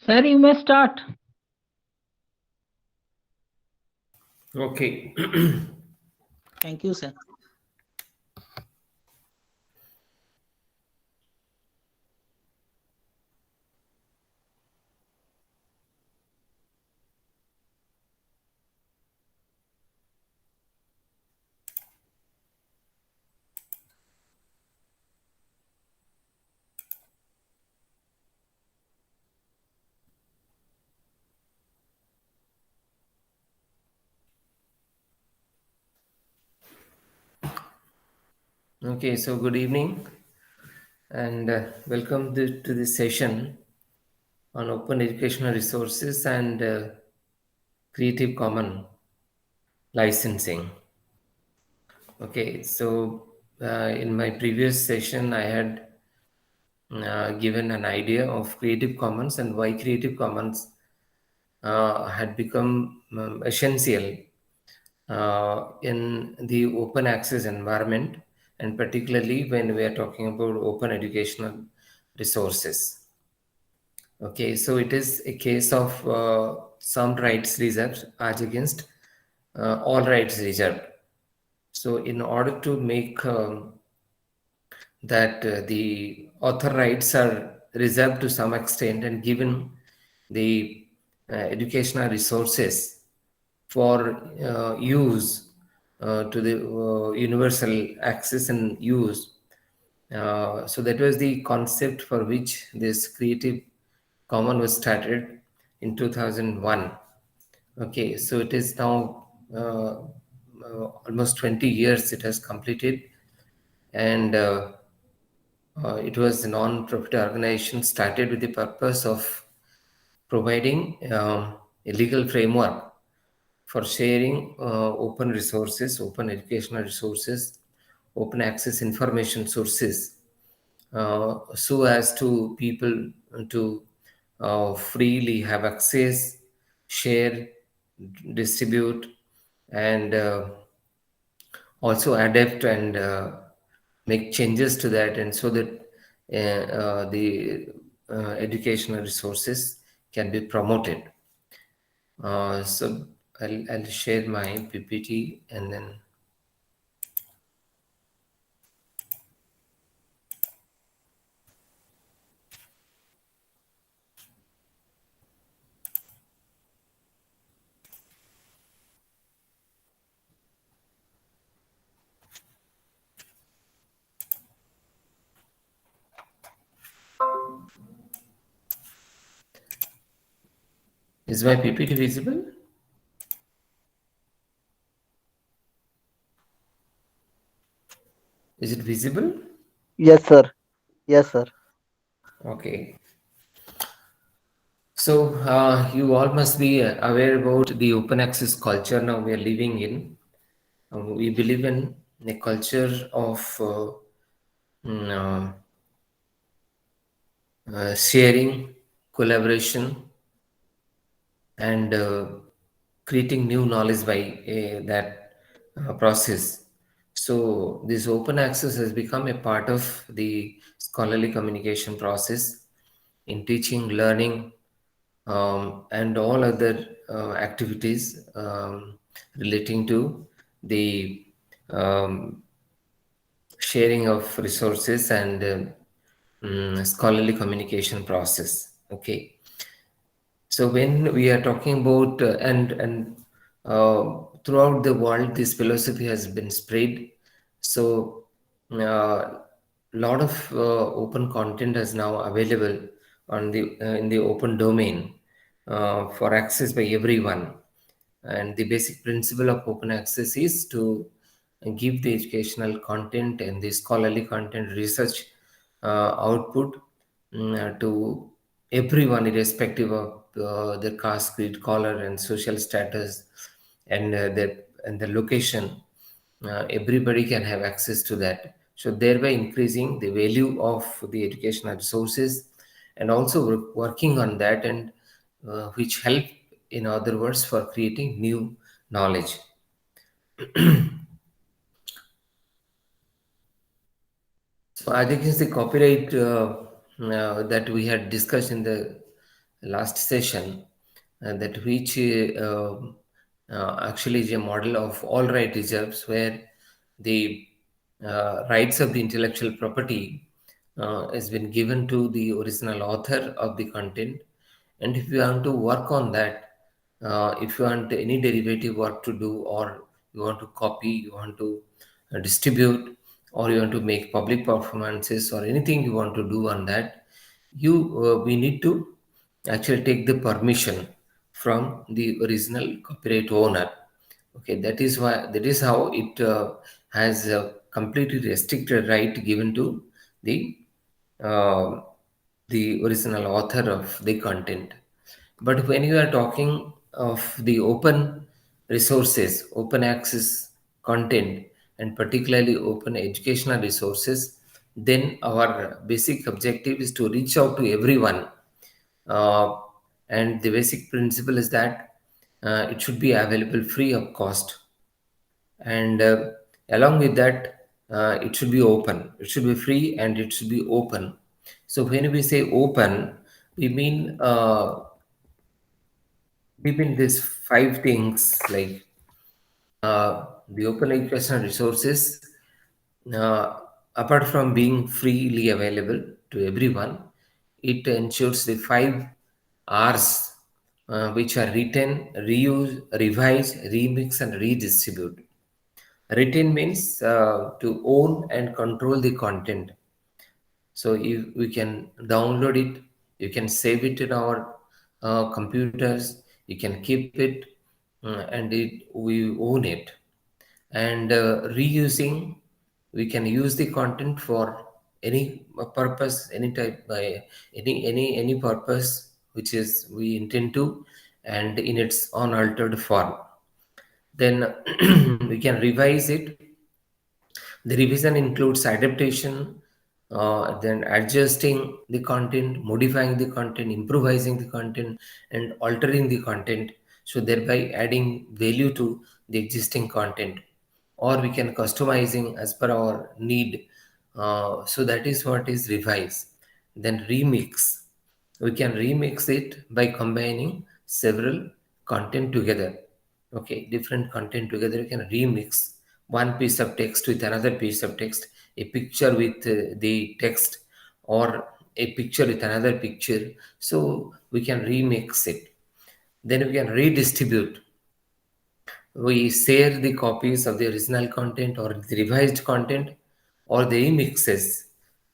Sir, you may start. Okay. Thank you, sir. Okay, so good evening and welcome to this session on open educational resources and Creative Common licensing. Okay, so in my previous session, I had given an idea of Creative Commons and why Creative Commons had become essential in the open access environment, and particularly when we are talking about open educational resources. Okay, so it is a case of some rights reserved as against all rights reserved. So, in order to make that the author rights are reserved to some extent and given the educational resources for use to the universal access and use. So that was the concept for which this Creative Common was started in 2001. Okay, so it is now almost 20 years it has completed, and it was a non-profit organization started with the purpose of providing a legal framework for sharing open resources, open educational resources, open access information sources, so as to people to freely have access, share, distribute, and also adapt and make changes to that, and so that the educational resources can be promoted. So I'll share my PPT and then. Is my PPT visible? Is it visible? Yes, sir. Yes, sir. Okay. So you all must be aware about the open access culture now we are living in. We believe in a culture of mm, sharing, collaboration, and creating new knowledge by that process. So, this open access has become a part of the scholarly communication process in teaching, learning, and all other activities relating to the um, sharing of resources and scholarly communication process. Okay, so when we are talking about throughout the world, this philosophy has been spread. So a lot of open content is now available on the in the open domain for access by everyone. And the basic principle of open access is to give the educational content and the scholarly content research output to everyone, irrespective of their caste, creed, color, and social status, and the location. Everybody can have access to that. So thereby increasing the value of the educational resources, and also working on that, and which help, in other words, for creating new knowledge. So I think it's the copyright that we had discussed in the last session, that which actually is a model of all right reserves, where the rights of the intellectual property has been given to the original author of the content. And if you want to work on that, if you want any derivative work to do, or you want to copy, you want to distribute, or you want to make public performances, or anything you want to do on that, you we need to actually take the permission from the original copyright owner. Okay, that is how it has a completely restricted right given to uh, the original author of the content. But when you are talking of the open resources, open access content, and particularly open educational resources, then our basic objective is to reach out to everyone. Uh, and the basic principle is that it should be available free of cost. And along with that, it should be open. It should be free and it should be open. So when we say open, we mean keeping these five things, like the open educational resources, uh, apart from being freely available to everyone, it ensures the five R's, which are retain, reuse, revise, remix, and redistribute. Retain means to own and control the content. So if we can download it, you can save it in our computers, you can keep it, and we own it. And reusing, we can use the content for any purpose, any type, by any purpose which is we intend to, and in its unaltered form. Then we can revise it. The revision includes adaptation, then adjusting the content, modifying the content, improvising the content, and altering the content. So thereby adding value to the existing content, or we can customizing as per our need. So that is what is revise. Then remix. We can remix it by combining several content together. Okay, different content together, you can remix one piece of text with another piece of text, a picture with the text, or a picture with another picture. So we can remix it. Then we can redistribute. We share the copies of the original content or the revised content or the remixes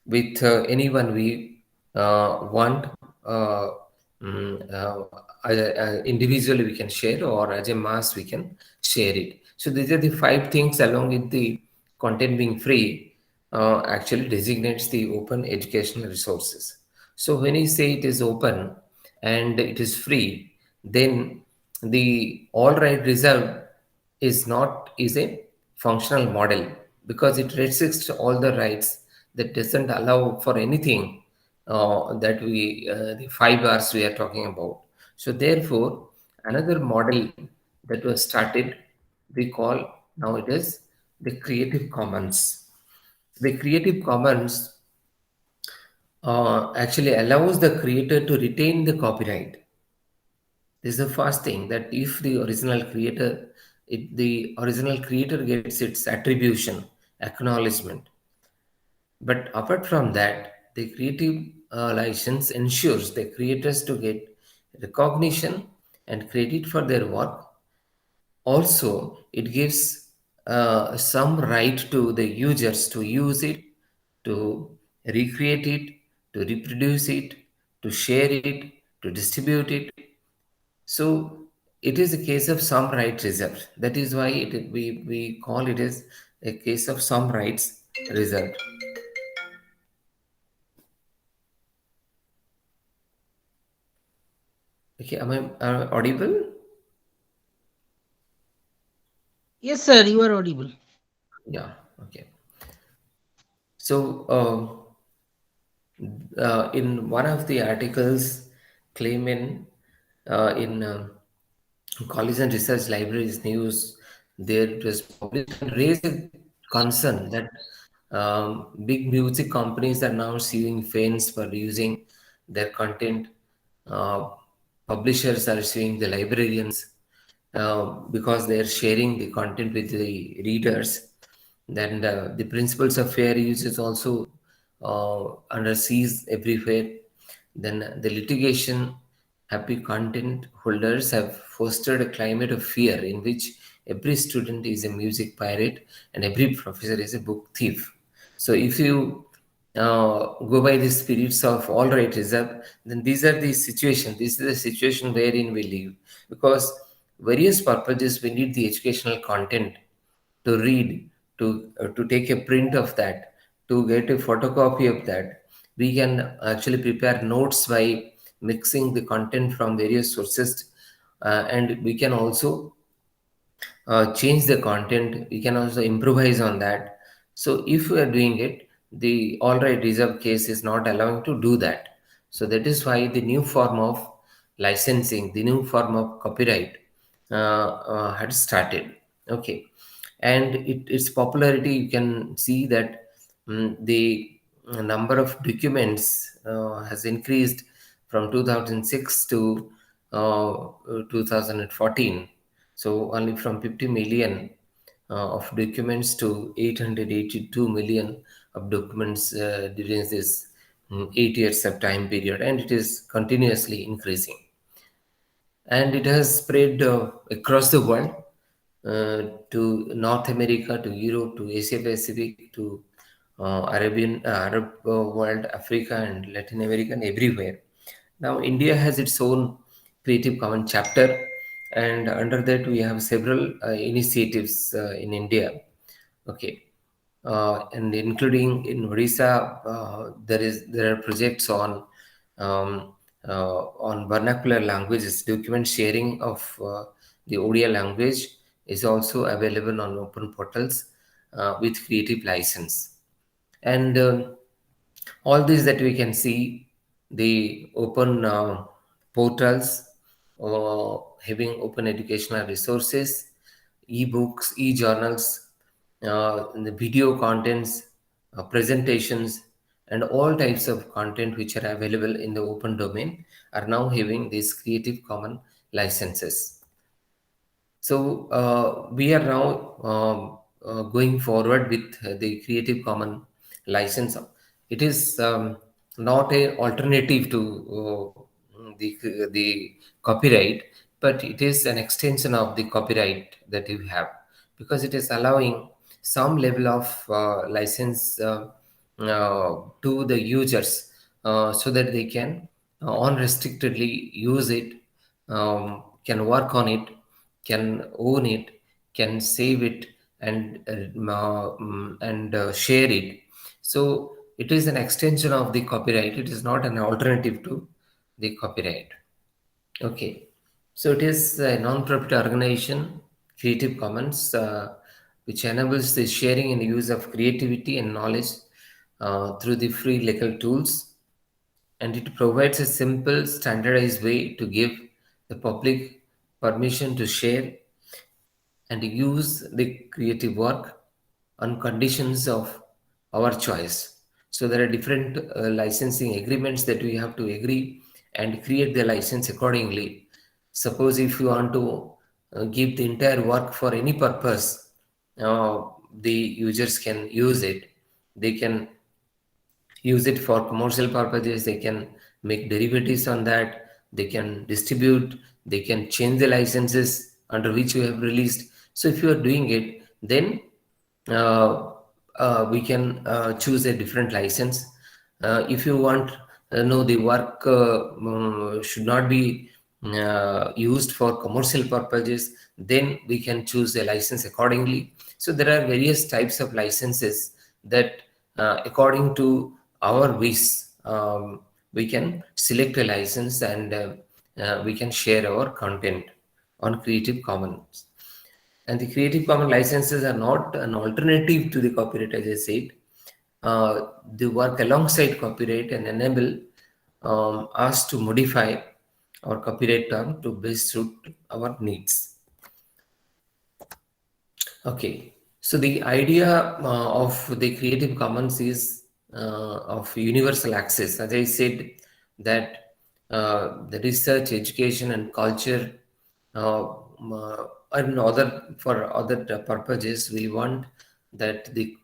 with anyone we want. uh, Individually we can share, or as a mass we can share it. So these are the five things, along with the content being free, actually designates the open educational resources. So when you say it is open and it is free, then the all right reserved is a functional model, because it restricts all the rights, that doesn't allow for anything that we the 5 hours we are talking about. So therefore, another model that was started, we call now it is the Creative Commons. The Creative Commons actually allows the creator to retain the copyright. This is the first thing, that if the original creator, the original creator gets its attribution, acknowledgement. But apart from that, the creative license ensures the creators to get recognition and credit for their work. Also, it gives some right to the users to use it, to recreate it, to reproduce it, to share it, to distribute it. So it is a case of some right reserved. That is why we call it as a case of some rights reserved. Okay, am I audible? Yes, sir, you are audible. Yeah. Okay. So in one of the articles, claim in College and Research Libraries News, there it was published and raised a concern that big music companies are now suing fans for using their content uh, publishers are suing the librarians because they are sharing the content with the readers. Then the principles of fair use is also under siege everywhere. Then the litigation happy content holders have fostered a climate of fear in which every student is a music pirate and every professor is a book thief. So if you go by the spirits of all right reserve, then these are the situation. This is the situation wherein we live, because various purposes we need the educational content to read, to take a print of that, to get a photocopy of that. We can actually prepare notes by mixing the content from various sources, and we can also change the content. We can also improvise on that. So if we are doing it, the all right reserve case is not allowing to do that. So that is why the new form of licensing, the new form of copyright had started. Okay. And its popularity, you can see that the number of documents has increased from 2006 to 2014. So only from 50 million of documents to 882 million of documents during this 8 years of time period, and it is continuously increasing. And it has spread across the world, to North America, to Europe, to Asia Pacific, to Arab world, Africa, and Latin America, and everywhere. Now, India has its own Creative Commons chapter, and under that we have several initiatives in India. Okay, and including in Odisha, there are projects on vernacular languages. Document sharing of the Odia language is also available on open portals with creative license. And all this that we can see, the open portals having open educational resources, e-books, e-journals, the video contents, presentations, and all types of content which are available in the open domain are now having these Creative Commons licenses. So we are now going forward with the Creative Commons license. It is not a alternative to the copyright, but it is an extension of the copyright that you have, because it is allowing some level of license to the users, so that they can unrestrictedly use it, can work on it, can own it, can save it, and share it. So it is an extension of the copyright. It is not an alternative to the copyright. Okay. So it is a non-profit organization, Creative Commons, which enables the sharing and use of creativity and knowledge through the free legal tools, and it provides a simple, standardized way to give the public permission to share and use the creative work on conditions of our choice. So there are different licensing agreements that we have to agree and create the license accordingly. Suppose if you want to give the entire work for any purpose, the users can use it. They can use it for commercial purposes. They can make derivatives on that. They can distribute. They can change the licenses under which you have released. So if you are doing it, then uh, we can choose a different license. If you want, no, the work should not be used for commercial purposes, then we can choose a license accordingly. So there are various types of licenses that, according to our wish, we can select a license, and we can share our content on Creative Commons. And the Creative Commons licenses are not an alternative to the copyright, as I said. They work alongside copyright and enable us to modify our copyright term to best suit our needs. Okay, so the idea of the Creative Commons is of universal access. As I said, that the research, education, and culture, and other for other purposes. We want that the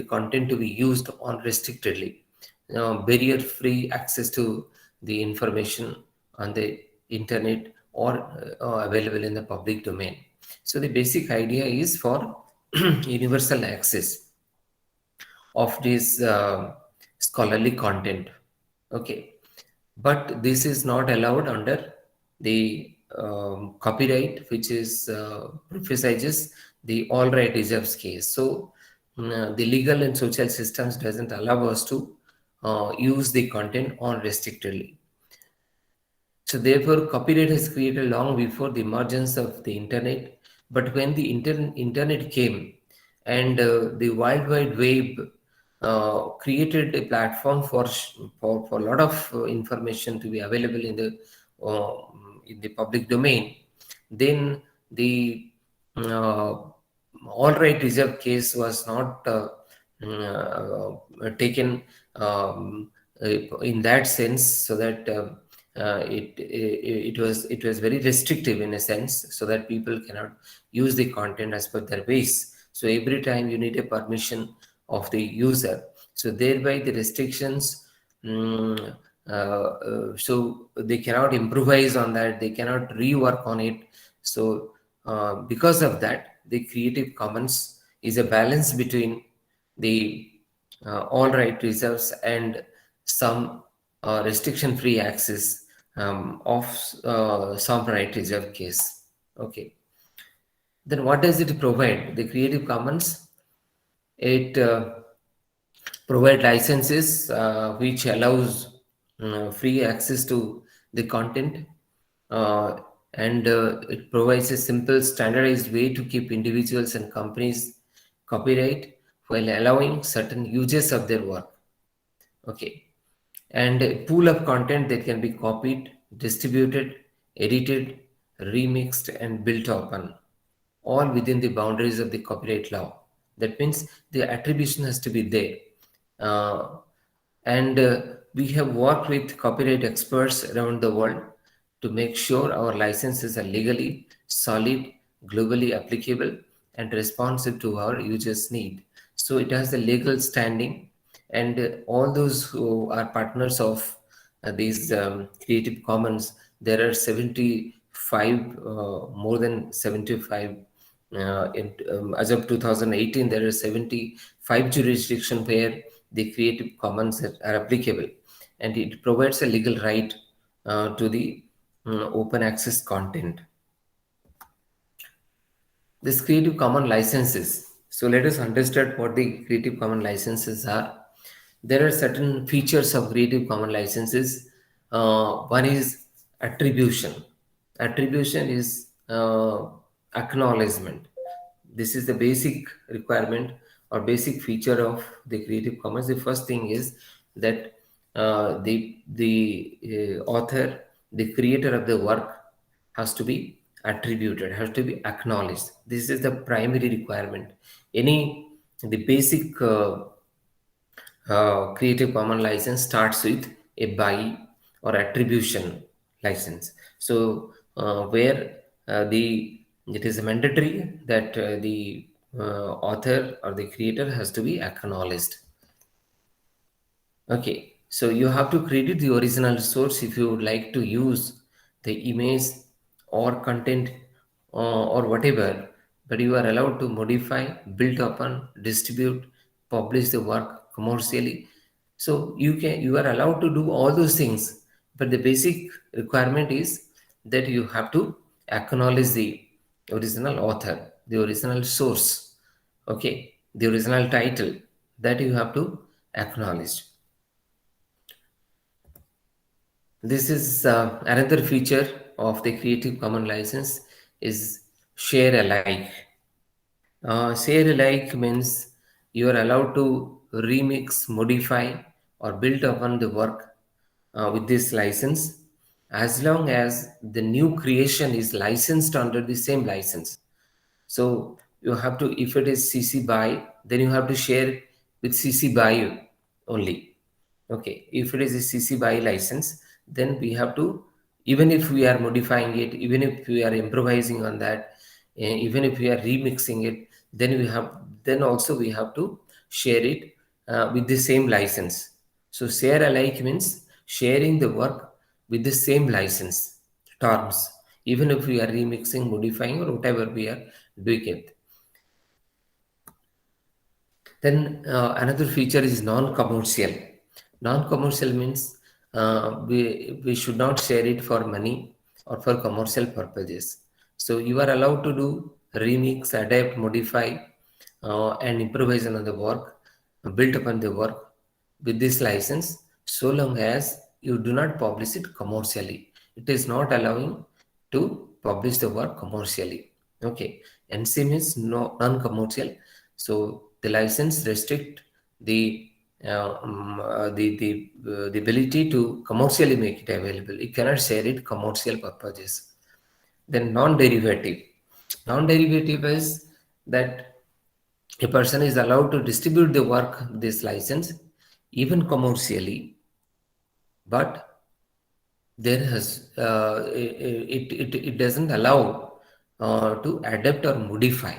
content to be used unrestrictedly, barrier-free access to the information on the internet or available in the public domain. So the basic idea is for universal access of this scholarly content. Okay, but this is not allowed under the copyright, which is emphasizes the all right reserves case. So the legal and social systems doesn't allow us to use the content unrestrictedly. So therefore, copyright has created long before the emergence of the internet. But when the internet came and the World Wide Web created a platform for a lot of information to be available in the public domain, then the uh, all right reserve case was not taken in that sense, so that it was very restrictive in a sense, so that people cannot use the content as per their wish. So every time you need a permission of the user, so thereby the restrictions, so they cannot improvise on that, they cannot rework on it. So because of that, the Creative Commons is a balance between the all right reserves and some restriction free access of some right reserve case. Okay, then what does it provide? The Creative Commons, it provide licenses which allows free access to the content, uh, and it provides a simple standardized way to keep individuals and companies copyright while allowing certain uses of their work. Okay, and a pool of content that can be copied, distributed, edited, remixed, and built upon, all within the boundaries of the copyright law. That means the attribution has to be there. Uh, and we have worked with copyright experts around the world to make sure our licenses are legally solid, globally applicable, and responsive to our users' need. So it has the legal standing, and all those who are partners of these Creative Commons, there are 75, more than 75. As of 2018, there are 75 jurisdictions where the Creative Commons are applicable, and it provides a legal right to the open access content. This Creative Commons licenses. So let us understand what the Creative Commons licenses are. There are certain features of Creative Commons licenses. One is attribution. Attribution is acknowledgement. This is the basic requirement or basic feature of the Creative Commons. The first thing is that the author, the creator of the work, has to be attributed, has to be acknowledged. This is the primary requirement. Any the basic Creative Commons license starts with a by or attribution license. So where the it is mandatory that the author or the creator has to be acknowledged. Okay, so you have to credit the original source if you would like to use the image or content or whatever, but you are allowed to modify, build upon, distribute, publish the work commercially. So you are allowed to do all those things, but the basic requirement is that you have to acknowledge the original author, the original source, okay, the original title, that you have to acknowledge. This is another feature of the Creative Commons license is share alike. Share alike means you are allowed to remix, modify, or build upon the work with this license, as long as the new creation is licensed under the same license. So you have to, if it is CC BY, then you have to share with CC BY only. Okay, if it is a CC BY license, then we have to, even if we are modifying it, even if we are improvising on that, even if we are remixing it, then also we have to share it with the same license. So share alike means sharing the work with the same license terms, even if we are remixing, modifying, or whatever we are doing it. Then another feature is non-commercial. Non-commercial means we should not share it for money or for commercial purposes. So you are allowed to do remix, adapt, modify, and improvise on the work, build upon the work with this license, so long as you do not publish it commercially. It is not allowing to publish the work commercially. Okay, NC means no non-commercial. So the license restrict the the ability to commercially make it available. It cannot share it commercial purposes. Then non-derivative. Non-derivative is that a person is allowed to distribute the work, this license, even commercially, but there has it doesn't allow to adapt or modify.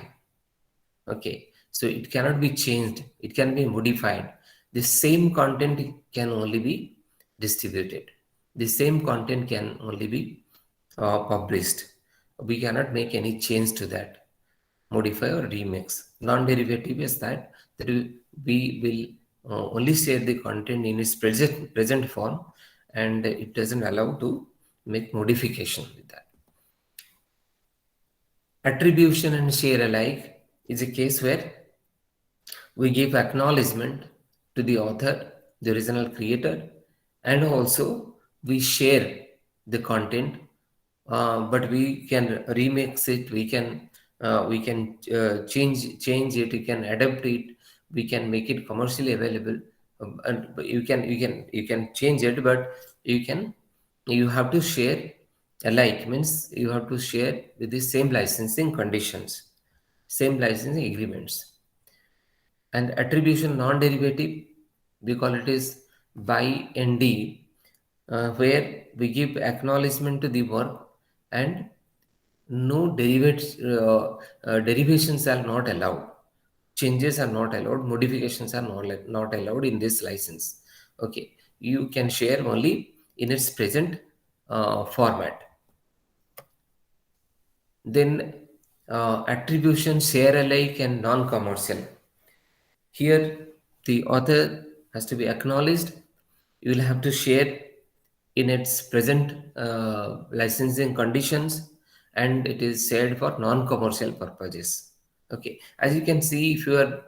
Okay, so it cannot be changed, it can be modified. The same content can only be distributed, the same content can only be published. We cannot make any change to that, modify or remix. Non-derivative is that we will only share the content in its present form, and it doesn't allow to make modification with that. Attribution and share alike is a case where we give acknowledgement to the author, the original creator, and also we share the content, but we can remix it, we can change it, we can adapt it, we can make it commercially available, and you can change it, but you have to share alike means you have to share with the same licensing conditions, same licensing agreements. And attribution non-derivative, we call it is by nd, where we give acknowledgement to the work, and no derivations are not allowed, changes are not allowed, modifications are not allowed in this license. Okay, you can share only in its present format. Then attribution, share alike, and non-commercial. Here, the author has to be acknowledged. You will have to share in its present licensing conditions, and it is shared for non-commercial purposes. Okay, as you can see, if you are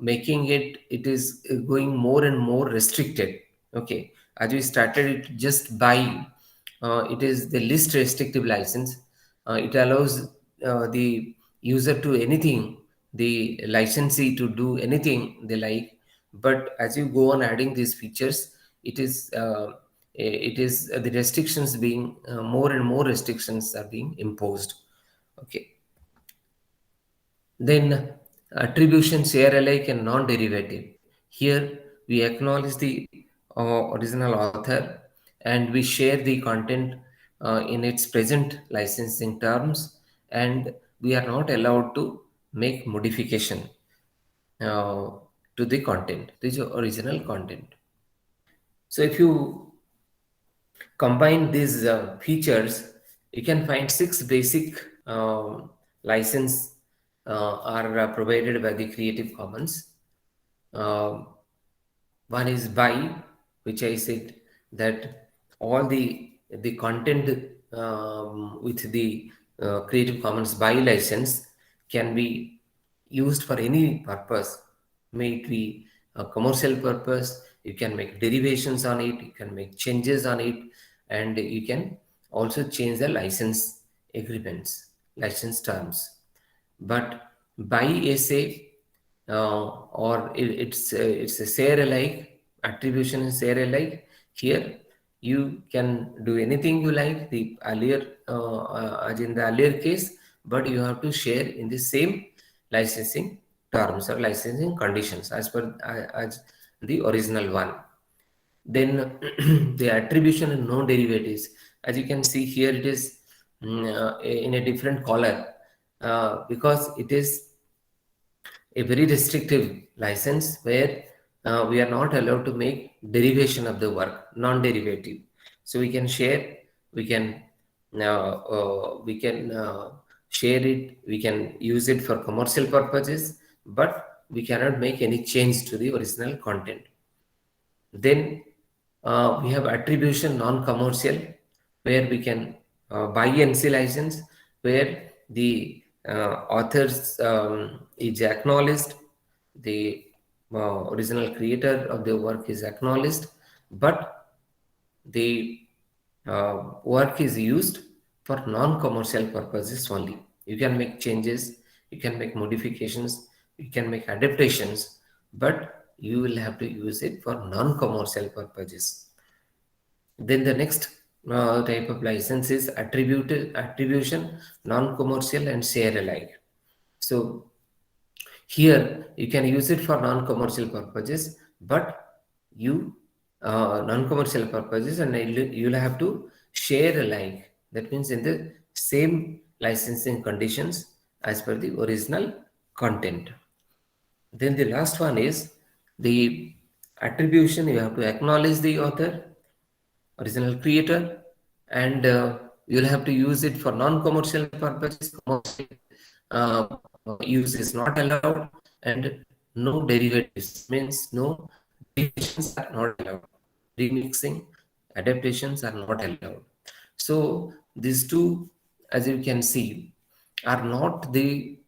making it, it is going more and more restricted. Okay, as we started it just by it is the least restrictive license. It allows the user to anything, the licensee to do anything they like. But as you go on adding these features, it is the restrictions being more and more restrictions are being imposed. Okay, then attribution, share alike, and non-derivative. Here we acknowledge the original author, and we share the content in its present licensing terms, and we are not allowed to make modification uh, to the content, the original content. So if you combine these features, you can find six basic license are provided by the Creative Commons. Uh, One is by, which I said that all the content with the Creative Commons by license can be used for any purpose. May it be a commercial purpose, you can make derivations on it, you can make changes on it, and you can also change the license agreements, license terms. But by essay or it's a share alike, attribution is share alike. Here you can do anything you like, the earlier as in the earlier case, but you have to share in the same licensing terms or licensing conditions as per as the original one. Then the attribution and no derivatives, as you can see here, it is in a different color, because it is a very restrictive license where we are not allowed to make derivation of the work, non-derivative. So we can share it, we can use it for commercial purposes, but we cannot make any change to the original content. Then we have attribution non-commercial, where we can buy NC license, where the authors is acknowledged, the original creator of the work is acknowledged, but the work is used for non-commercial purposes only. You can make changes, you can make modifications, you can make adaptations, but you will have to use it for non-commercial purposes. Then the next type of license is attribution, non-commercial, and share alike. So here you can use it for non-commercial purposes, but you non-commercial purposes, and you'll have to share alike. That means in the same licensing conditions as per the original content. Then the last one is the attribution. You have to acknowledge the author, original creator, and you'll have to use it for non-commercial purposes. Commercial uh, use is not allowed, and no derivatives, means no derivations are not allowed. Remixing, adaptations are not allowed. So these two, as you can see, are not the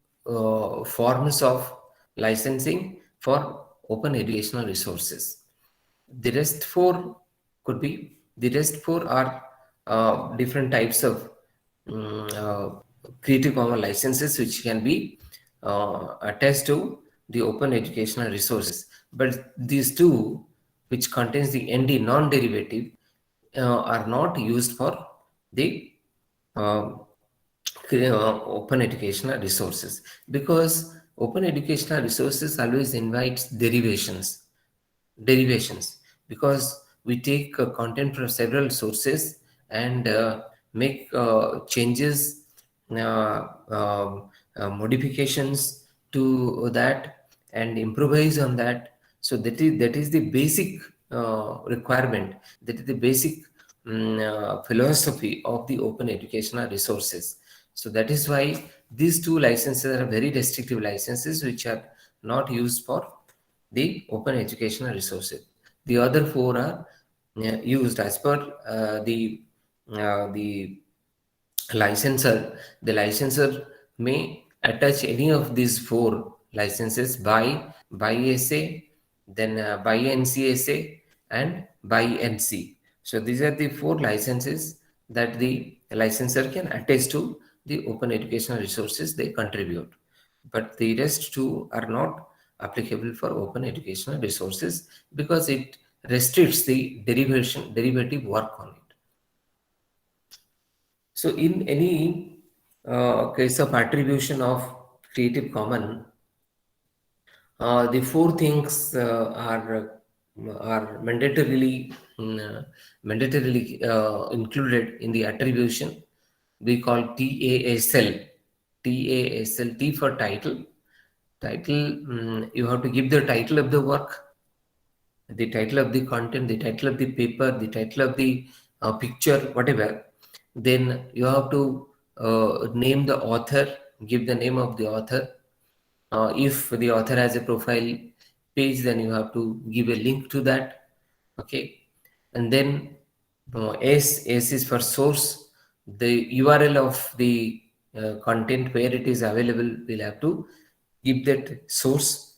forms of licensing for open educational resources. The rest four could be, the rest four are different types of Creative Commons licenses which can be attached to the open educational resources. But these two, which contains the ND non-derivative, are not used for the uh, open educational resources, because open educational resources always invites derivations, because we take content from several sources and make changes, modifications to that, and improvise on that. So that is the basic requirement, that is the basic philosophy of the open educational resources. So that is why these two licenses are very restrictive licenses which are not used for the open educational resources. The other four are used as per the licensor. The licensor may attach any of these four licenses: by SA, then by NCSA, and by NC. So these are the four licenses that the licensor can attach to the open educational resources they contribute. But the rest two are not applicable for open educational resources, because it restricts the derivative work on it. So in any case of attribution of Creative Commons, the four things are mandatorily included in the attribution. We call TASL. TASL, T for title. You have to give the title of the work, the title of the content, the title of the paper, the title of the picture, whatever. Then you have to name the author, give the name of the author. If the author has a profile page, then you have to give a link to that. Okay, and then S is for source. The URL of the content where it is available, we'll have to give that source.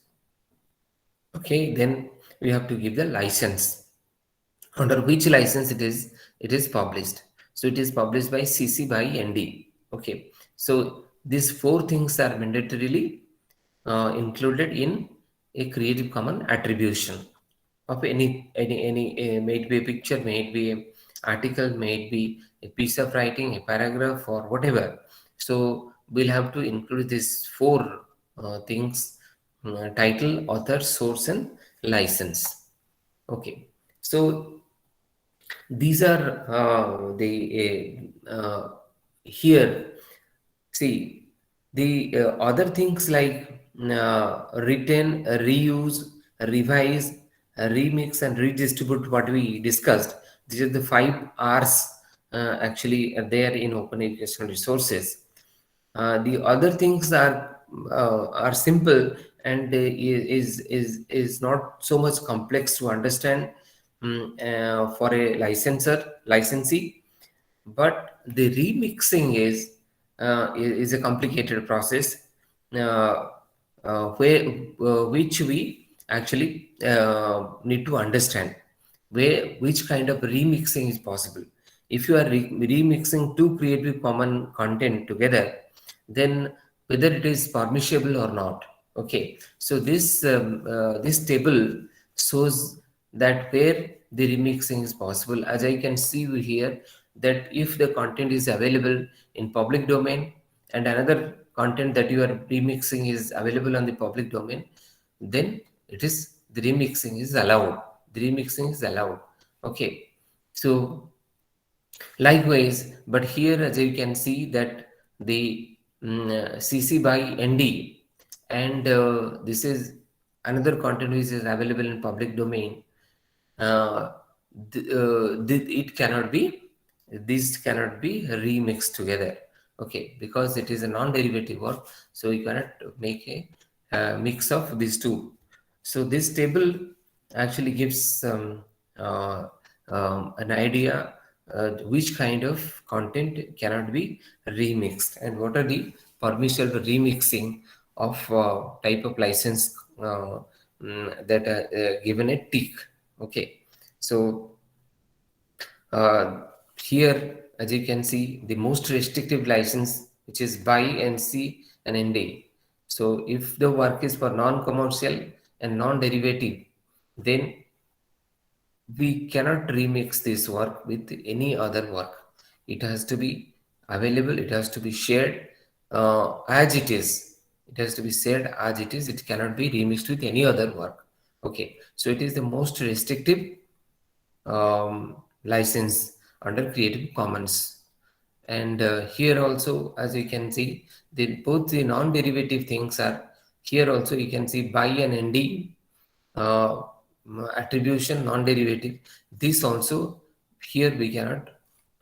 Okay, then we have to give the license, under which license it is published. So it is published by CC by ND. Okay, so these four things are mandatorily included in a Creative Commons attribution of any may it be a picture, may it be a article, may it be a piece of writing, a paragraph, or whatever. So we'll have to include these four things: title, author, source, and license. Okay, So these are the here. See, the other things like retain, reuse, revise, remix, and redistribute, what we discussed. These are the 5 R's actually there in open educational resources. The other things are simple and is not so much complex to understand for a licensee, but the remixing is a complicated process, uh, which we actually need to understand which kind of remixing is possible. If you are remixing two creative common content together, then whether it is permissible or not. Okay, so this table shows that where the remixing is possible. As I can see here, that if the content is available in public domain and another content that you are remixing is available on the public domain, then it is the remixing is allowed. The remixing is allowed. Okay, so likewise, but here as you can see that the CC by ND, and this is another content which is available in public domain. Uh, it cannot be, these cannot be remixed together. Okay, because it is a non-derivative work, so you cannot make a mix of these two. So this table actually gives uh, an idea which kind of content cannot be remixed and what are the permissible remixing of type of license that are given a tick. Okay, so uh, here, as you can see, the most restrictive license, which is buy and C and ND. So if the work is for non-commercial and non-derivative, then we cannot remix this work with any other work. It has to be available, it has to be shared as it is. It has to be shared as it is. It cannot be remixed with any other work. Okay, so it is the most restrictive license under Creative Commons. And here also, as you can see, both the non-derivative things are here also. You can see buy and ND, uh, attribution non-derivative. This also here we cannot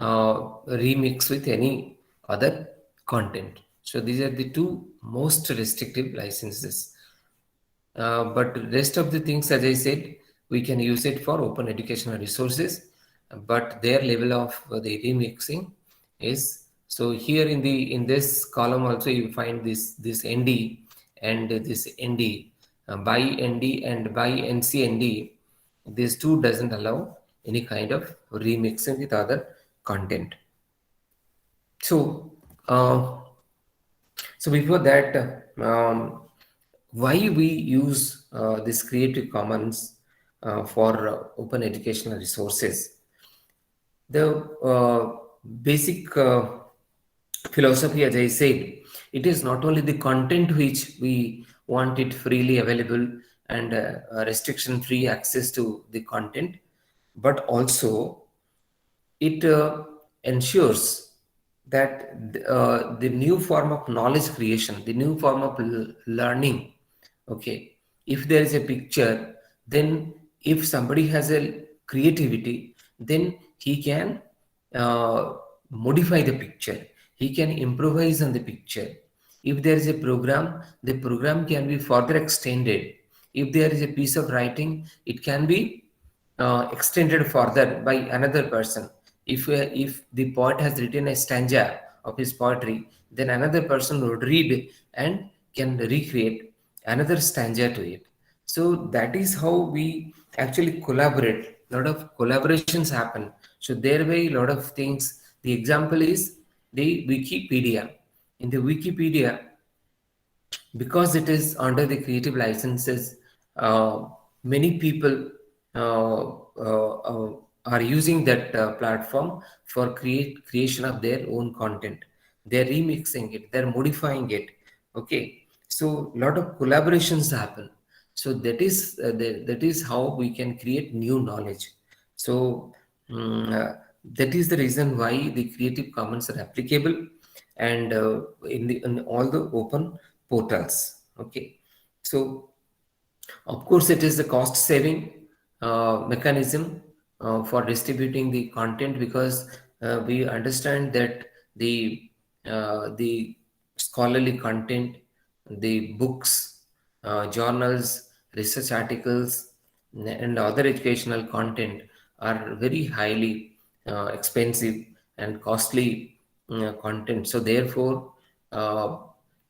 remix with any other content. So these are the two most restrictive licenses. But rest of the things, as I said, we can use it for open educational resources, but their level of the remixing is, so here in this column also you find this ND and this ND, by ND and by NCND. These two doesn't allow any kind of remixing with other content. So so before that, why we use this Creative Commons for open educational resources? The basic philosophy, as I said, it is not only the content which we want it freely available and restriction-free access to the content, but also it ensures that the new form of knowledge creation, the new form of learning. Okay, if there is a picture, then if somebody has a creativity, then he can modify the picture, he can improvise on the picture. If there is a program, the program can be further extended. If there is a piece of writing, it can be extended further by another person. If the poet has written a stanza of his poetry, then another person would read and can recreate another stanza to it. So that is how we actually collaborate. A lot of collaborations happen. So there way a lot of things. The example is the Wikipedia. In the Wikipedia, because it is under the creative licenses, many people uh, are using that platform for creation of their own content. They're remixing it, they're modifying it. Okay, so a lot of collaborations happen. So that is how we can create new knowledge. So that is the reason why the Creative Commons are applicable, and in all the open portals. Okay, so of course, it is the cost saving mechanism for distributing the content, because we understand that the scholarly content, the books, journals, research articles, and other educational content are very highly expensive and costly content. So, therefore, uh,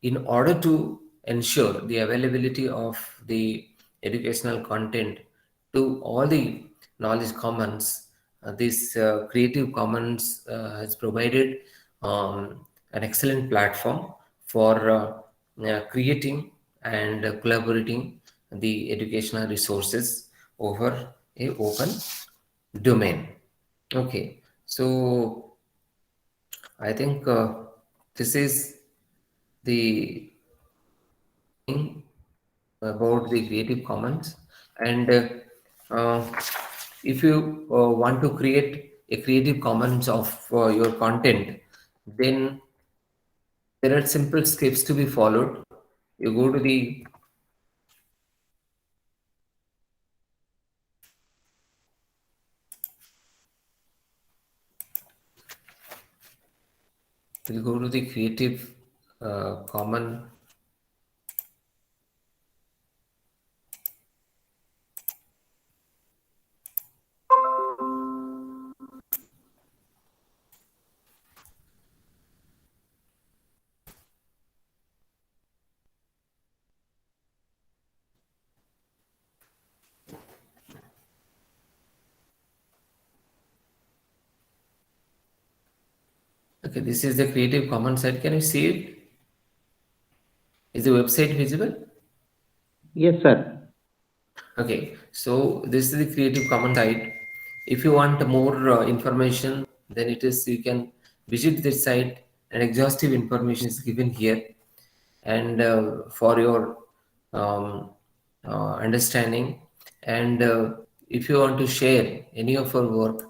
in order to ensure the availability of the educational content to all the knowledge commons, this Creative Commons has provided an excellent platform for creating and collaborating the educational resources over a open domain. Okay, so I think this is the thing about the Creative Commons. And if you want to create a Creative Commons of your content, then there are simple steps to be followed. You go to the Creative Common. Okay, this is the Creative Commons site. Can you see it? Is the website visible? Yes, sir. Okay, so this is the Creative Commons site. If you want more information, then it is you can visit this site, and exhaustive information is given here. And for your um, understanding, and if you want to share any of our work,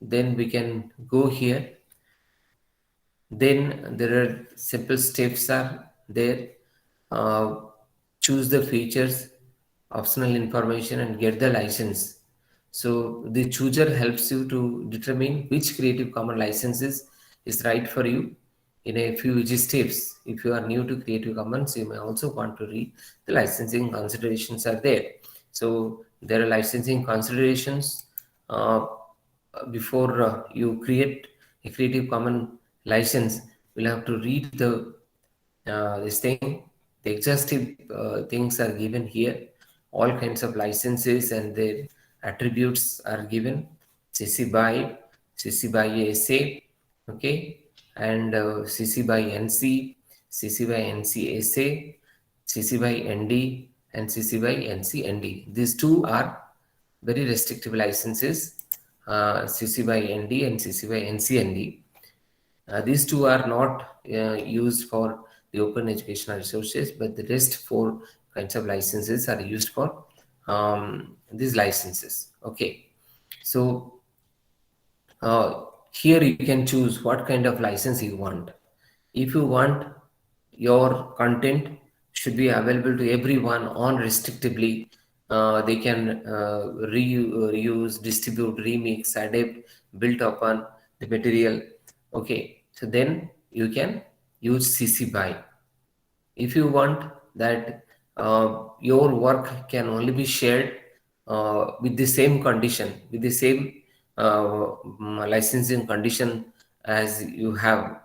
then we can go here. Then there are simple steps are there. Uh, Choose the features, optional information, and get the license. So the chooser helps you to determine which Creative Commons licenses is right for you in a few easy steps. If you are new to Creative Commons, you may also want to read the licensing considerations are there. So there are licensing considerations before you create a Creative Commons license. We'll have to read the this thing. The exhaustive things are given here. All kinds of licenses and their attributes are given. CC by SA, okay, and CC by NC, CC by NC SA, CC by ND, and CC by NC ND. These two are very restrictive licenses, CC by ND and CC by NC ND. These two are not used for the open educational resources, but the rest four kinds of licenses are used for these licenses. Okay, so here you can choose what kind of license you want. If you want your content should be available to everyone unrestrictedly, they can reuse, distribute, remix, adapt, build upon the material. Okay, so then you can use CC BY. If you want that your work can only be shared with the same condition, with the same licensing condition as you have,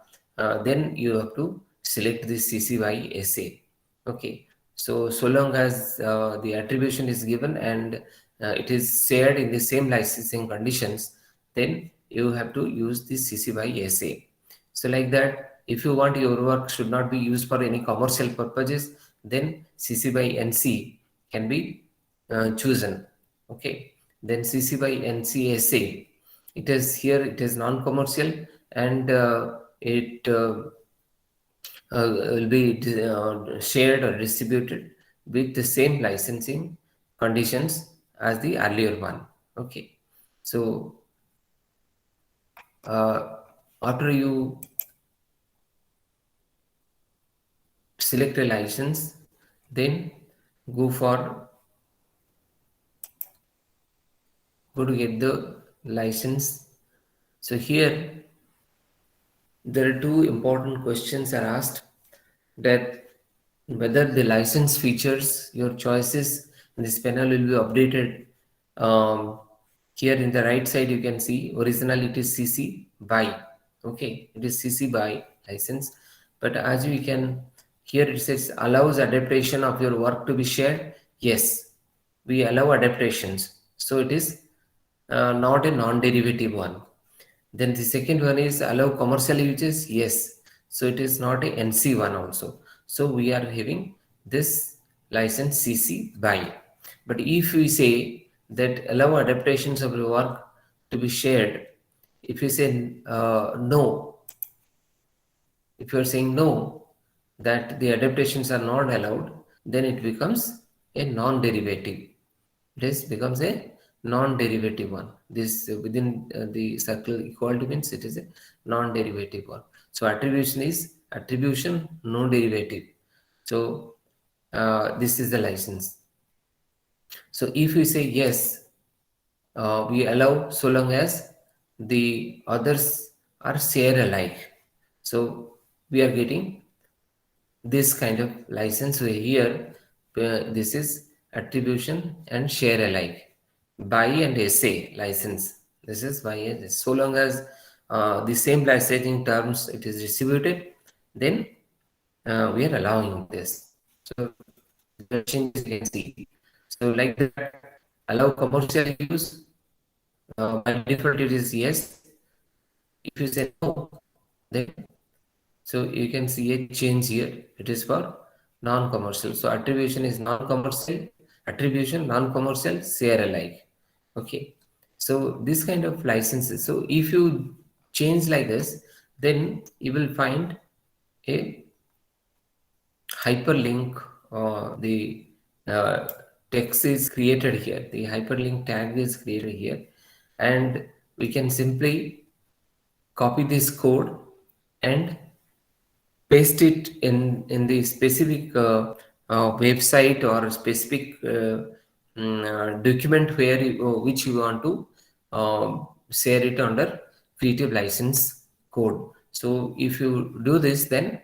then you have to select the CC by SA. Okay, so long as the attribution is given and it is shared in the same licensing conditions, then you have to use the CC by SA. So like that, if you want your work should not be used for any commercial purposes, then CC by NC can be chosen. Okay, then CC by NCSA. It is here. It is non-commercial, and it will be shared or distributed with the same licensing conditions as the earlier one. Okay, So after you select a license, then go for go to get the license. So here there are two important questions are asked, that whether the license features your choices in this panel will be updated. Here in the right side you can see original it is CC by, okay, it is CC by license, but as we can, here it says allows adaptation of your work to be shared. Yes, we allow adaptations, so it is not a non-derivative one. Then the second one is allow commercial uses. Yes. So it is not a NC one also. So we are having this license CC by. But if we say that allow adaptations of the work to be shared, if you say no, if you are saying no, that the adaptations are not allowed, then it becomes a non-derivative. This becomes a non-derivative one. This within the circle equality means it is a non-derivative one. So attribution is attribution, no derivative. So this is the license. So if we say yes, we allow so long as the others are share alike. So we are getting this kind of license. So here this is attribution and share alike, buy and essay license. This is buy and essay. So long as the same licensing terms it is distributed, then we are allowing this. So the changes you can see. So like that, allow commercial use. By default it is yes. If you say no, then so you can see a change here. It is for non-commercial. So attribution is non-commercial, attribution, non-commercial, share alike. Okay. So this kind of licenses. So if you change like this, then you will find a hyperlink. The text is created here. The hyperlink tag is created here, and we can simply copy this code and paste it in the specific website or specific document where which you want to share it under creative license code. So if you do this, then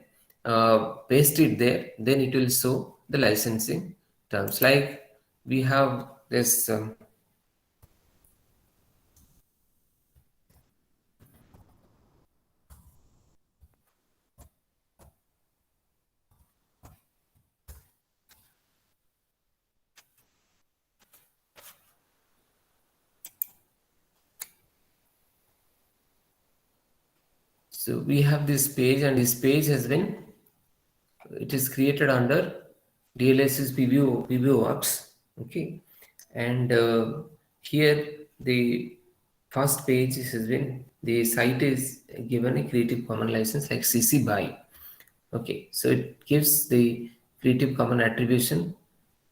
paste it there, then it will show the licensing terms. Like we have this so we have this page, and this page has been, it is created under DLSS PBO works. Okay, and here the first page has been, the site is given a Creative Commons license like CC BY. Okay, so it gives the Creative Commons attribution.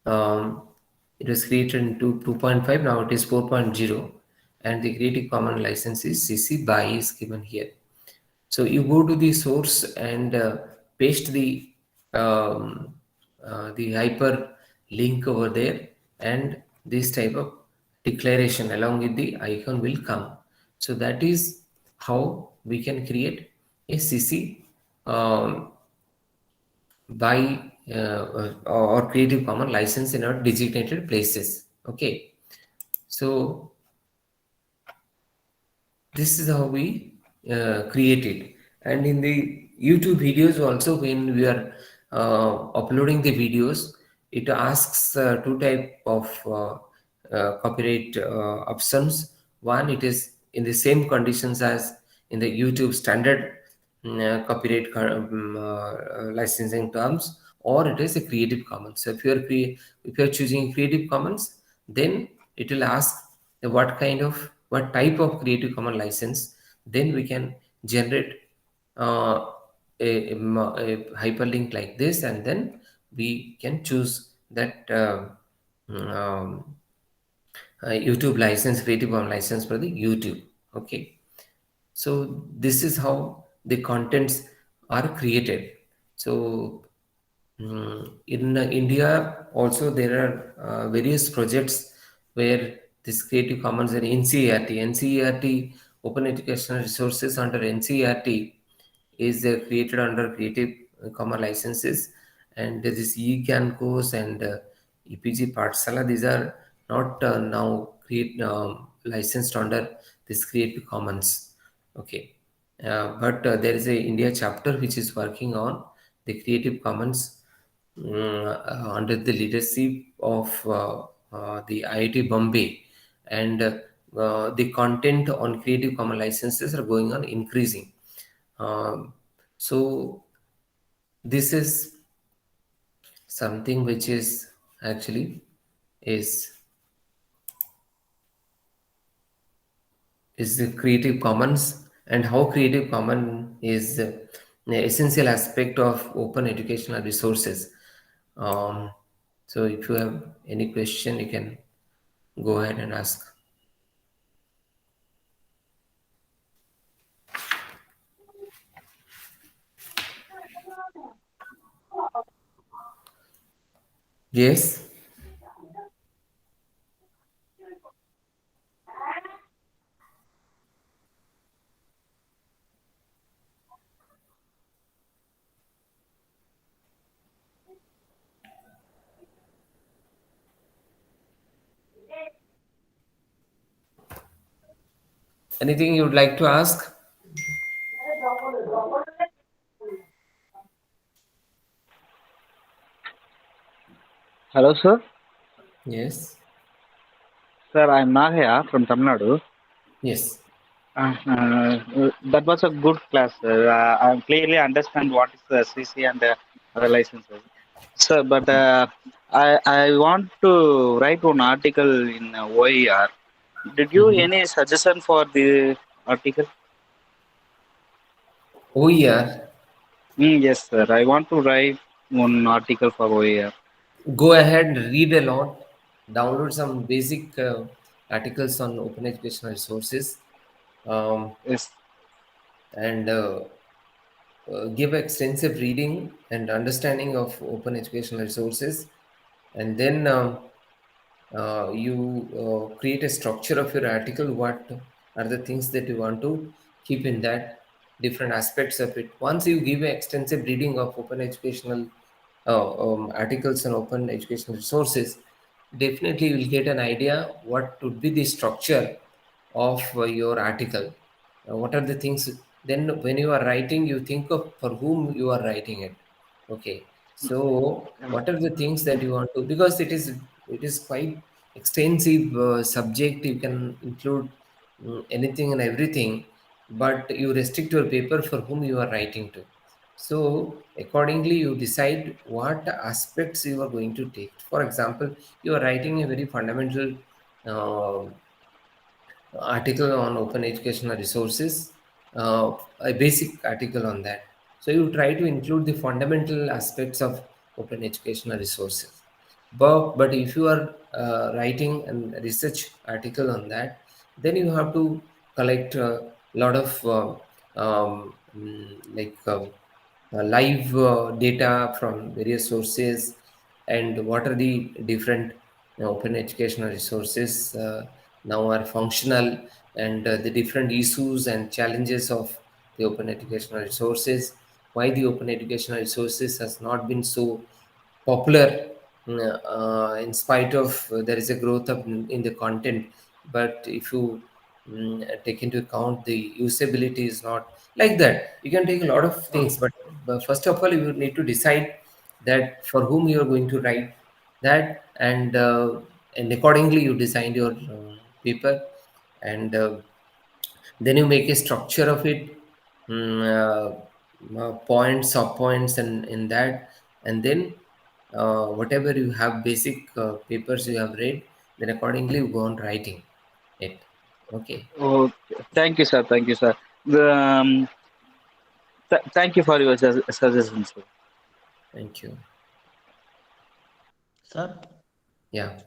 It was created in 2.5, now it is 4.0, and the Creative Commons license is CC BY is given here. So you go to the source and paste the hyper link over there, and this type of declaration along with the icon will come. So that is how we can create a CC by or Creative Commons license in our designated places. Okay, so this is how we create it. And in the YouTube videos also, when we are uploading the videos, it asks two type of copyright options. One, it is in the same conditions as in the YouTube standard copyright licensing terms, or it is a Creative Commons. So if you are if you are choosing Creative Commons, then it will ask what type of Creative Commons license. Then we can generate uh, a hyperlink like this, and then we can choose that YouTube license, Creative Commons license for the YouTube. Okay, so this is how the contents are created. So in India also there are various projects where this Creative Commons and NCERT, Open Educational Resources under NCERT is created under Creative Commons licenses, and this eCan course and EPG Pathshala, these are not now licensed under this Creative Commons. Okay, but there is a India chapter which is working on the Creative Commons under the leadership of the IIT Bombay, and the content on Creative Commons licenses are going on increasing. Um, so this is something which is actually is is the Creative Commons, and how Creative Commons is an essential aspect of open educational resources. Um, so if you have any question, you can go ahead and ask. Yes. Anything you would like to ask? Hello, sir. Yes. Sir, I'm Nahaya from Tamil Nadu. Yes. That was a good class, sir. I clearly understand what is the CC and the other licenses. Sir, but I want to write one article in OER. Did you Mhm. any suggestion for the article? Oh yeah. Yes, sir. I want to write one article for OER. Go ahead, read a lot, download some basic articles on open educational resources, um, Yes. and give extensive reading and understanding of open educational resources, and then you create a structure of your article. What are the things that you want to keep in that, different aspects of it? Once you give an extensive reading of open educational articles on open educational resources, definitely you will get an idea what would be the structure of your article. What are the things? Then when you are writing, you think of for whom you are writing it. Okay, so what are the things that you want to, because it is quite extensive subject. You can include anything and everything, but you restrict your paper for whom you are writing to. So accordingly, you decide what aspects you are going to take. For example, you are writing a very fundamental uh, article on open educational resources, a basic article on that. So you try to include the fundamental aspects of open educational resources. But if you are writing a research article on that, then you have to collect a lot of live data from various sources, and what are the different open educational resources now are functional, and the different issues and challenges of the open educational resources, why the open educational resources has not been so popular, in spite of there is a growth of in the content. But if you take into account the usability is not like that, you can take a lot of things, but first of all you need to decide that for whom you are going to write that, and accordingly you design your paper, and then you make a structure of it, points, sub points, and in that, and then whatever you have basic papers you have read, then accordingly you go on writing it. Okay. Oh, thank you, sir. Thank you, sir. The, thank you for your suggestions, sir. Thank you. Sir, Yeah.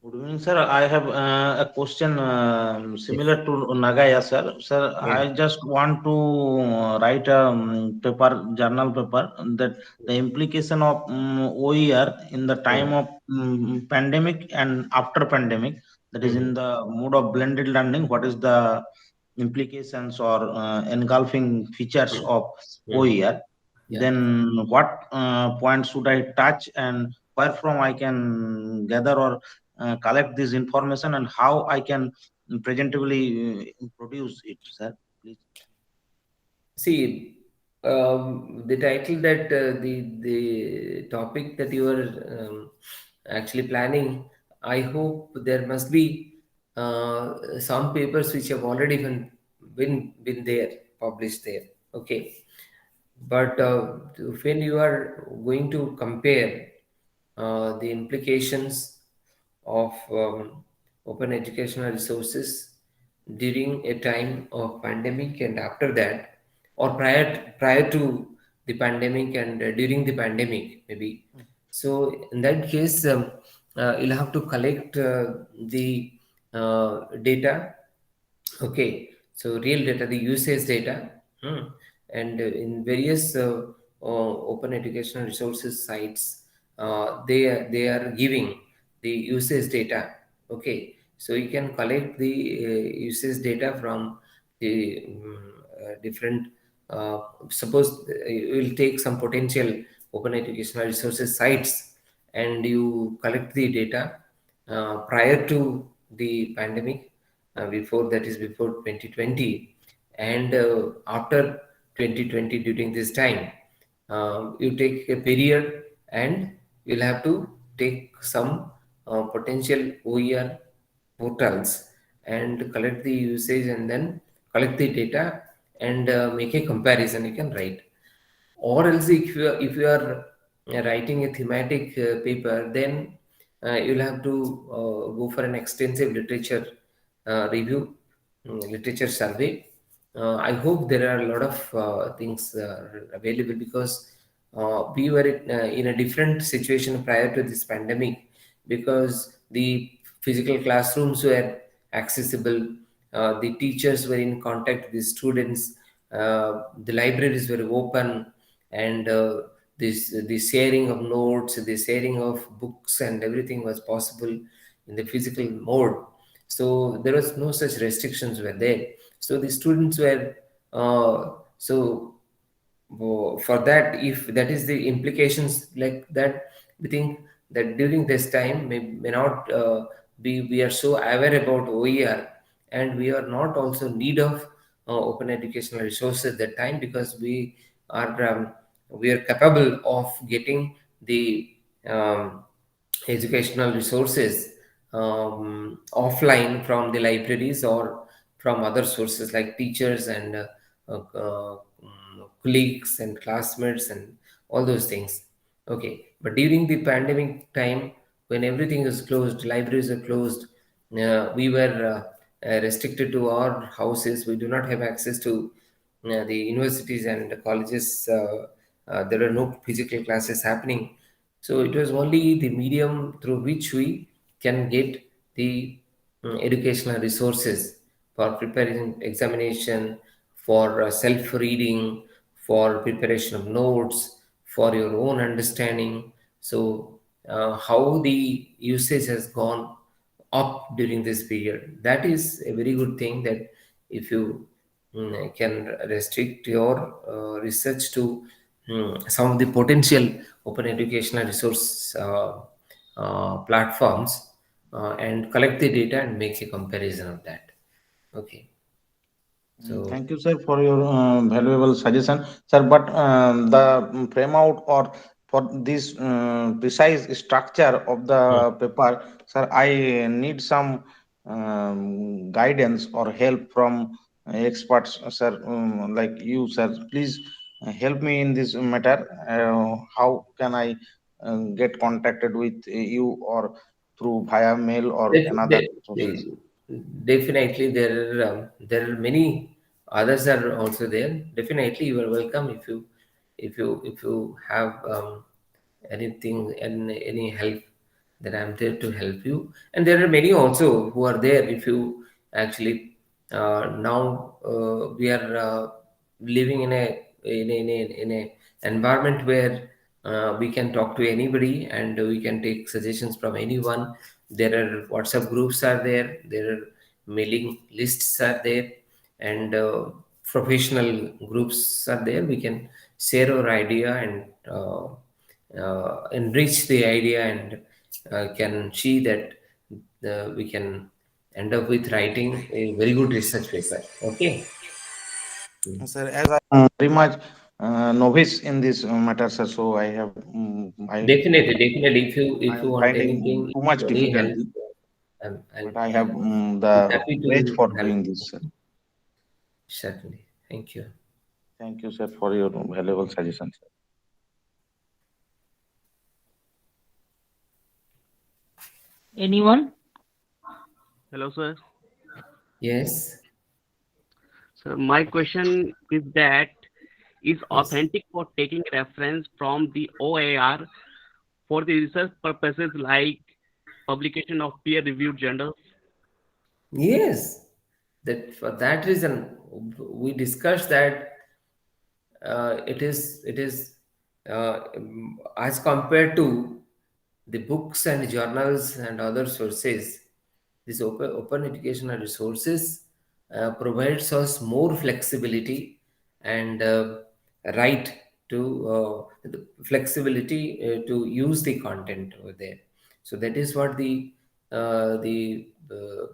Good evening, sir. I have a question Yes. similar to Nagaya, sir. Sir, Yeah. I just want to write a paper, journal paper, that the implication of OER in the time Mm, of pandemic and after pandemic, that is in mm, the mode of blended learning, what is the implications or engulfing features mm, of mm. OER? Yeah. Then what points should I touch and where from I can gather or collect this information and how I can presentably produce it, sir? Please. See, the title that the topic that you are actually planning, I hope there must be some papers which have already been there, published there. Okay, but when you are going to compare the implications of open educational resources during a time of pandemic and after that, or prior to the pandemic and during the pandemic maybe. So in that case, you'll have to collect the data. Okay, so real data, the usage data, and in various open educational resources sites, they are giving the usage data. Okay, so you can collect the usage data from the different. Suppose you will take some potential open educational resources sites, and you collect the data prior to the pandemic, before, that is before 2020, and after 2020, during this time, you take a period, and you'll have to take some potential OER portals and collect the usage, and then collect the data, and make a comparison you can write. Or else, if you are writing a thematic paper, then you'll have to go for an extensive literature review, literature survey. I hope there are a lot of things available, because we were in a different situation prior to this pandemic, because the physical classrooms were accessible, the teachers were in contact with the students, the libraries were open, and the sharing of notes, the sharing of books, and everything was possible in the physical mode. So there was no such restrictions were there. So the students were so for that, if that is the implications like that, we think that during this time may not be, we are so aware about OER, and we are not also need of open educational resources at that time, because we are capable of getting the um, educational resources offline from the libraries, or from other sources like teachers and colleagues and classmates and all those things. Okay, but during the pandemic time, when everything is closed, libraries are closed, we were restricted to our houses. We do not have access to the universities and colleges. There are no physical classes happening, so it was only the medium through which we can get the educational resources for preparing examination, for self-reading, for preparation of notes, for your own understanding. So how the usage has gone up during this period, that is a very good thing, that if you can restrict your research to some of the potential open educational resource platforms, and collect the data and make a comparison of that. Okay, so Thank you, sir, for your valuable suggestion, sir. But the frame out or for this precise structure of mm, the paper, sir, I need some guidance or help from experts, sir, like you, sir. Please help me in this matter. How can I get contacted with you or through via mail or def- another de- sources? de- definitely there are many others are also there. Definitely you are welcome, if you have anything and any help that I'm there to help you. And there are many also who are there. If you actually now we are living in a environment where we can talk to anybody and we can take suggestions from anyone. There are WhatsApp groups are there. There are mailing lists are there, and professional groups are there. We can share our idea and enrich the idea, and can see that we can end up with writing a very good research paper. Okay. Sir, as I'm very much novice in this matter, sir, so Definitely. I If you am want finding anything, too much any help, difficulty, I'll but I have be the happy courage to for help. doing this, sir. Certainly. Thank you. Thank you, sir, for your valuable suggestions. Anyone? Hello, sir. Yes. So my question is that is Yes. authentic for taking reference from the OAR for the research purposes like publication of peer-reviewed journals? Yes. That for that reason we discussed that it is as compared to the books and journals and other sources, this open educational resources provides us more flexibility and right to the flexibility to use the content over there. So that is what the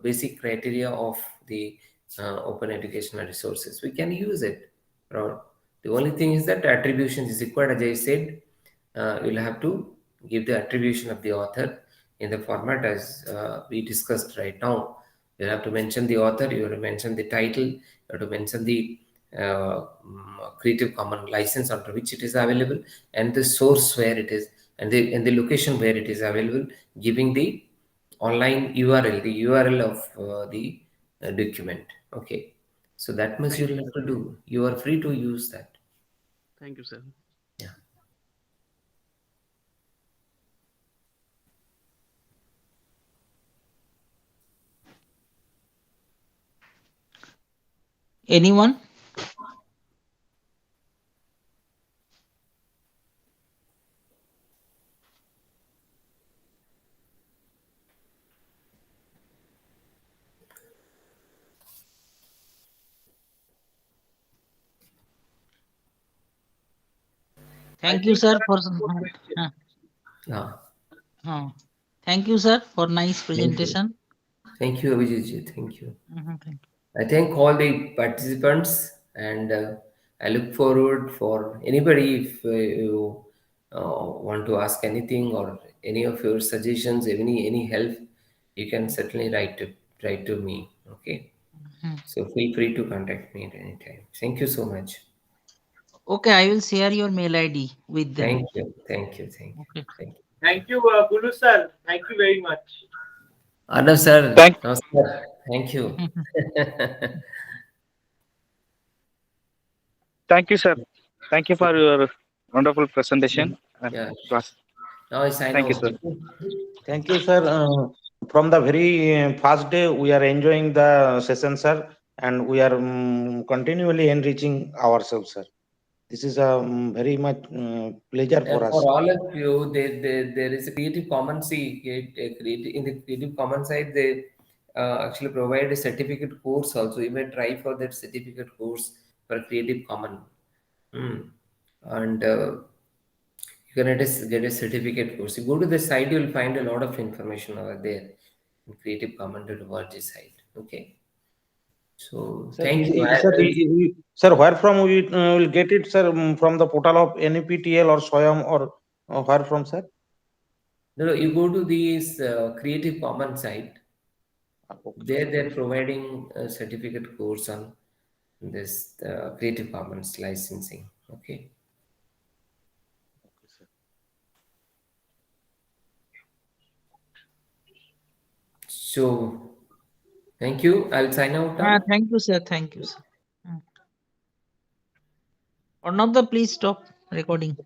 basic criteria of the open educational resources. We can use it. Right? The only thing is that attribution is required. As I said, you'll have to give the attribution of the author in the format as we discussed right now. You have to mention the author, you have to mention the title, you have to mention the Creative Commons license under which it is available, and the source where it is, and the location where it is available, giving the online URL, the URL of the document. Okay, so that much Thank you'll have to do. You are free to use that. Thank you, sir. Yeah. Anyone? Thank you, sir, for uh, Yeah. thank you, sir, for nice Thank you. presentation. Thank you, Abhijit. Thank you. Thank you. I thank all the participants, and I look forward for anybody if you want to ask anything or any of your suggestions, any help, you can certainly write to me. Okay, so feel free to contact me at any time. Thank you so much. Okay, I will share your mail ID with them. Thank you. Okay. Thank you, Gulu sir. Thank you very much. Arnav sir, namaskar. Thank you. Thank you, sir. Thank you for your wonderful presentation and Yeah. class. Now I sign Thank you, out. sir. Thank you, sir. From the very first day, we are enjoying the session, sir, and we are continually enriching ourselves, sir. This is a very much pleasure for For us. all of you, there is a Creative Commons. In the Creative Commons side, they actually provide a certificate course also. You may try for that certificate course for Creative Commons. And you can get a certificate course. You go to the site, you will find a lot of information over there in Creative Commons.org site. Okay. So Sir, thank you. sir, where from we will get it, sir? From the portal of NPTEL or SWAYAM, or where from, sir? No, you go to this Creative Commons site. Okay. There they're providing a certificate course on this Creative Commons licensing. Okay. Okay, sir. So thank you. I'll sign out now. Thank you, sir. Thank you, sir. Or not the please stop recording.